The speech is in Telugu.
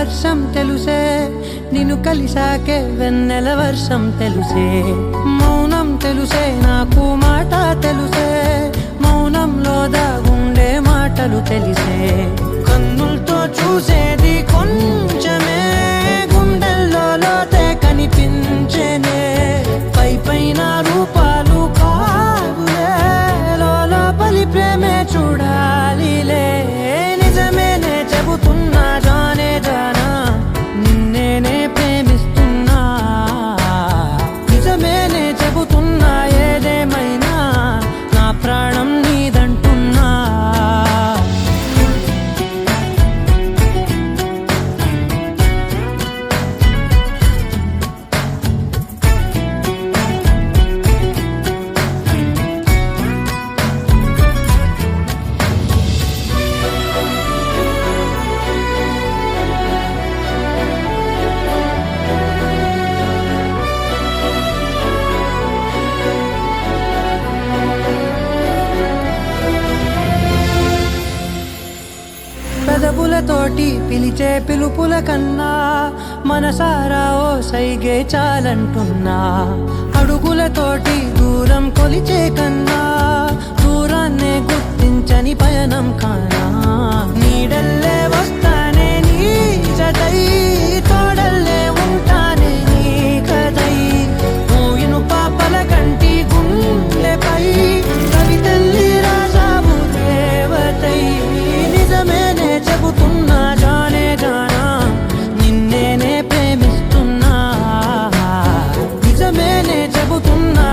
వర్షం తెలుసే నిన్ను కలిసాకే వెన్నెల వర్షం తెలుసే మౌనం తెలుసే నాకు మాట తెలుసే మౌనంలో దాగుండే మాటలు తెలిసే కన్నులతో చూసేది కొంచెమే గుండెల్లో లోతే కనిపించేనే పై పైన రూపాలు కాదులే లోపలి ప్రేమే చూడాలిలే నిజమేనే చెబుతున్నా జానే జానా నిన్నేనే ప్రేమిస్తున్నా నిజమేనే చెబుతున్నా ఏదేమైనా నా ప్రాణం నీదంటున్నా పెదవులతోటి పిలిచే పిలుపుల కన్నా మనసారా ఓ సైగే చాలంటున్నా అడుగులతోటి దూరం కొలిచే కన్నా దూరాన్నే గుర్తించని పయనం కానా నీడల్లే వస్తానే నీ జతై తోడల్లే ఉంటానే నీ కదై మూయిను పాపల కంటి గుండెపై కవితల్లి రాజావు దేవతై నిజమేనే చెబుతున్నా జానే జానా నిన్నేనే ప్రేమిస్తున్నా నిజమేనే చెబుతున్నా